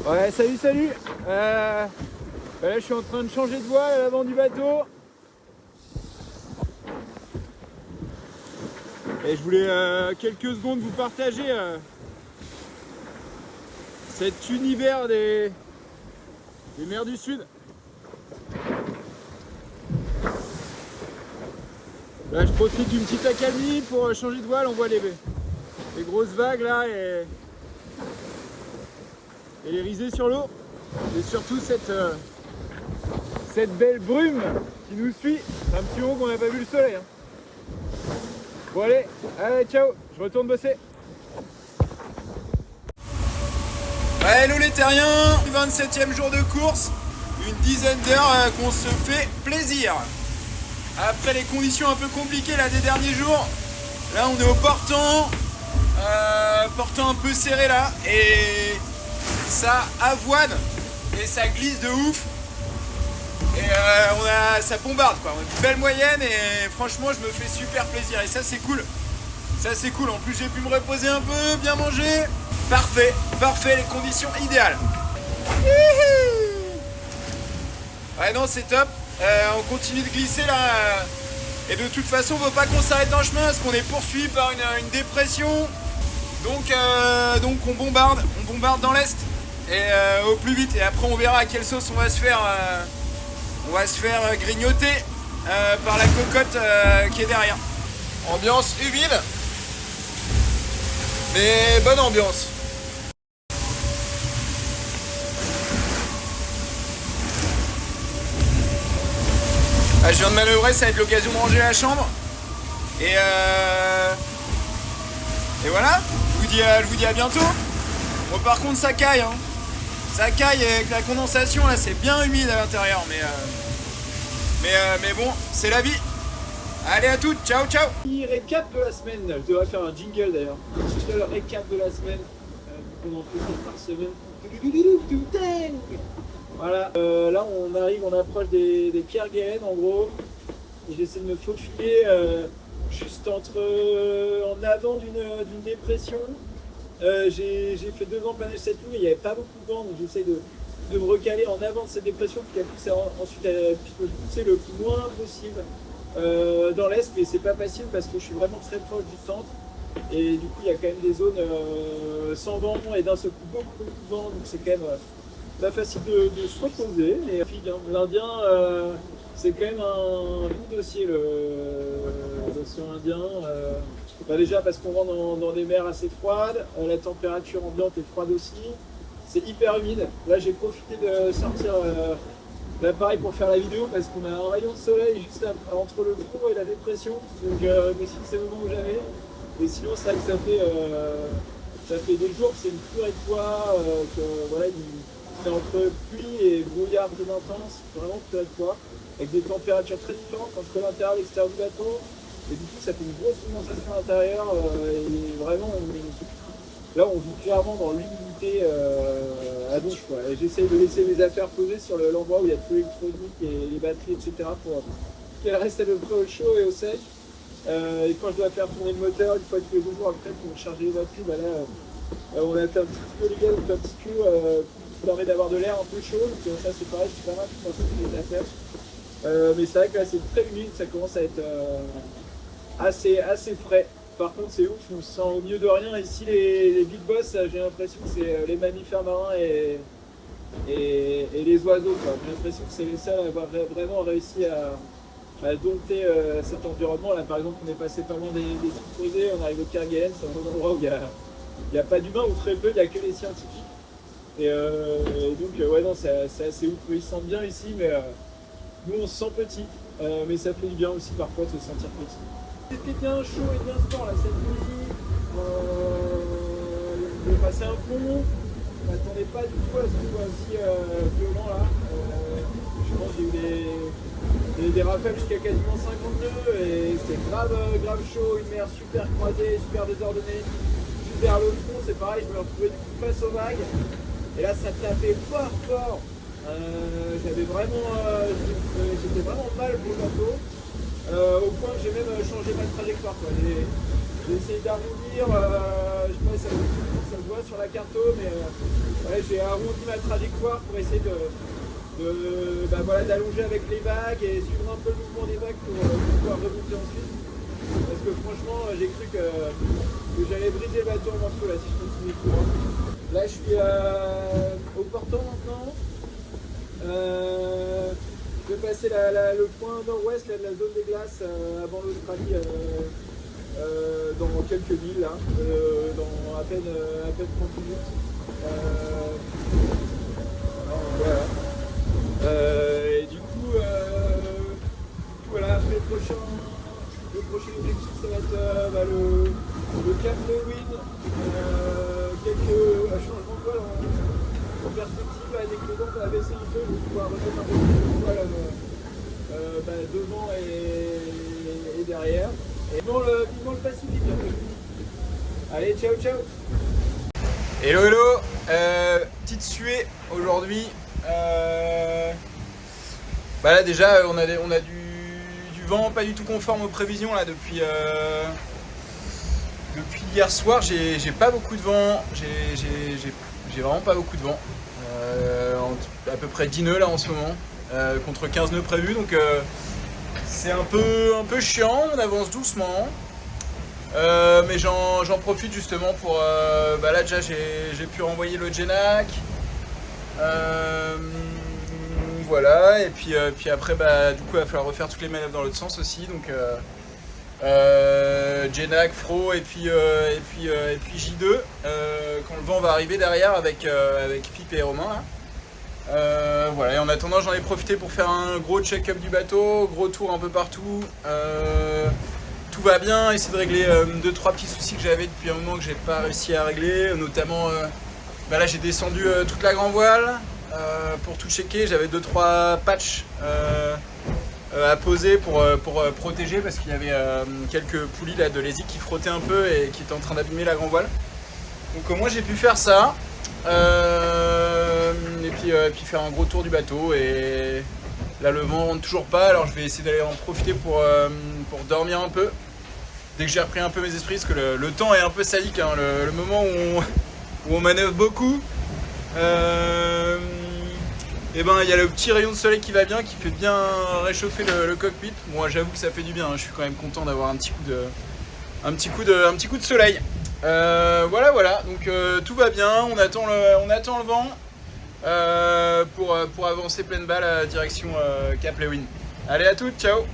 Ouais, salut, salut. Là, je suis en train de changer de voile à l'avant du bateau. Et je voulais quelques secondes vous partager cet univers des mers du Sud. Là, je profite d'une petite accalmie pour changer de voile. On voit les grosses vagues là et les risées sur l'eau. Et surtout cette belle brume qui nous suit. C'est un petit moment qu'on n'a pas vu le soleil. Bon allez, ciao, je retourne bosser. Ouais, hello les terriens, 27e jour de course, une dizaine d'heures qu'on se fait plaisir. Après les conditions un peu compliquées là des derniers jours, là on est au portant, portant un peu serré là, et ça avoine et ça glisse de ouf. Et ça bombarde quoi, on a une belle moyenne et franchement je me fais super plaisir et ça c'est cool. Ça c'est cool, en plus j'ai pu me reposer un peu, bien manger. Parfait, parfait, les conditions idéales. Ouais non c'est top, on continue de glisser là. Et de toute façon faut pas qu'on s'arrête dans le chemin parce qu'on est poursuivi par une dépression. Donc on bombarde dans l'est et au plus vite. Et après on verra à quelle sauce on va se faire. On va se faire grignoter par la cocotte qui est derrière. Ambiance humide, mais bonne ambiance. Là, je viens de manœuvrer, ça va être l'occasion de ranger la chambre. Et voilà, je vous dis à bientôt. Bon, par contre ça caille, hein. Ça caille avec la condensation, là c'est bien humide à l'intérieur, mais bon, c'est la vie. Allez à toutes, ciao ciao. Récap de la semaine, je devrais faire un jingle d'ailleurs. C'est le récap de la semaine, pendant plus par semaine. Voilà, là on approche des pierres guéhennes en gros. Et j'essaie de me faufiler juste en avant d'une dépression. J'ai fait 2 ans de planège cette nuit, mais il n'y avait pas beaucoup de vent, donc j'essaie de me recaler en avant de cette dépression pour qu'elle puisse ensuite pousser le moins possible dans l'est, mais c'est pas facile parce que je suis vraiment très proche du centre et du coup il y a quand même des zones sans vent et d'un seul coup beaucoup de vent, donc c'est quand même pas facile de se reposer. Et l'Indien, c'est quand même un bon dossier, l'océan Indien. Déjà parce qu'on rentre dans des mers assez froides, la température ambiante est froide aussi, c'est hyper humide. Là j'ai profité de sortir l'appareil pour faire la vidéo parce qu'on a un rayon de soleil juste entre le front et la dépression, donc je me suis dit que c'est le moment où j'avais. Et sinon c'est vrai que ça fait des jours que c'est une purée de poids, voilà, c'est entre pluie et brouillard très intense, vraiment purée de poids, avec des températures très différentes entre l'intérieur et l'extérieur du bateau. Et du coup, ça fait une grosse condensation à l'intérieur et vraiment, là, on vit clairement dans l'humidité à donf, quoi. Et j'essaye de laisser mes affaires posées sur l'endroit où il y a tout l'électronique et les batteries, etc. pour qu'elles restent à peu près au chaud et au sec. Et quand je dois faire tourner le moteur, une fois tous les 2 jours après pour charger les batteries, bah là, on a fait un petit peu légal, un petit peu qui permet d'avoir de l'air un peu chaud. Donc ça, c'est pareil, c'est pas mal pour les affaires. Mais c'est vrai que là, c'est très humide, ça commence à être assez frais. Par contre c'est ouf, on se sent au milieu de rien. Ici les big boss, j'ai l'impression que c'est les mammifères marins et les oiseaux, quoi. J'ai l'impression que c'est les seuls à avoir vraiment réussi à dompter cet environnement. Là par exemple on est passé pas loin des trucs posés, on arrive au Kerguelen, c'est un endroit où il n'y a pas d'humains ou très peu, il n'y a que les scientifiques. Et donc ouais non c'est assez ouf, ils se sentent bien ici, mais nous on se sent petit, mais ça fait du bien aussi parfois de se sentir petit. C'était bien chaud et bien sport là cette nuit, on est passé un pont, on m'attendait pas du tout à ce que ce soit aussi violent là. Je pense que j'ai eu des rafales jusqu'à quasiment 52 et c'était grave chaud, une mer super croisée, super désordonnée. Juste vers le fond c'est pareil, je me retrouvais du coup face aux vagues et là ça tapait fort. J'étais vraiment mal pour le bateau. Au point que j'ai même changé ma trajectoire, quoi. J'ai essayé d'arrondir je sais pas, ça se voit sur la carto, mais ouais, j'ai arrondi ma trajectoire pour essayer d'allonger avec les vagues et suivre un peu le mouvement des vagues pour pouvoir remonter ensuite. Parce que franchement, j'ai cru que j'allais briser le bateau en morceaux là si je continue tout droit. Là, je suis au portant maintenant. Je vais passer le point nord-ouest de la zone des glaces avant l'Australie dans quelques milles, là, dans à peine 30 minutes. Voilà. Et du coup, voilà, après le prochain objectif, ça va être le Cap Lewin, quelques changements de voile en perspective, avec le vent va baisser un peu pour pouvoir remettre un peu plus de voile devant et derrière. Et vivement le Pacifique. Allez, ciao ciao. Hello hello, petite suée aujourd'hui. Là déjà on a du vent pas du tout conforme aux prévisions là depuis hier soir. J'ai pas beaucoup de vent, j'ai vraiment pas beaucoup de vent. À peu près 10 nœuds là en ce moment, contre 15 nœuds prévus, donc c'est un peu chiant, on avance doucement. Mais j'en profite justement pour là déjà j'ai pu renvoyer le Genac, voilà, et puis après du coup il va falloir refaire toutes les manœuvres dans l'autre sens aussi, donc Genac, Fro et puis J2 quand le vent va arriver derrière avec Pipe et Romain là. Voilà, et en attendant j'en ai profité pour faire un gros check-up du bateau, gros tour un peu partout. Tout va bien, essayer de régler 2-3 petits soucis que j'avais depuis un moment que j'ai pas réussi à régler, notamment là j'ai descendu toute la grand voile pour tout checker. J'avais 2-3 patchs à poser pour protéger, parce qu'il y avait quelques poulies là de l'ESIC qui frottaient un peu et qui étaient en train d'abîmer la grand voile. Donc au moins j'ai pu faire ça, et puis faire un gros tour du bateau. Et là le vent rentre toujours pas, alors je vais essayer d'aller en profiter pour dormir un peu dès que j'ai repris un peu mes esprits, parce que le temps est un peu sadique, hein, le moment où on manœuvre beaucoup. Et il y a le petit rayon de soleil qui va bien, qui fait bien réchauffer le cockpit. Moi j'avoue que ça fait du bien, hein, je suis quand même content d'avoir un petit coup de soleil. Voilà, donc tout va bien, on attend le vent pour avancer pleine balle direction Cap Lewin. Allez, à toutes, ciao.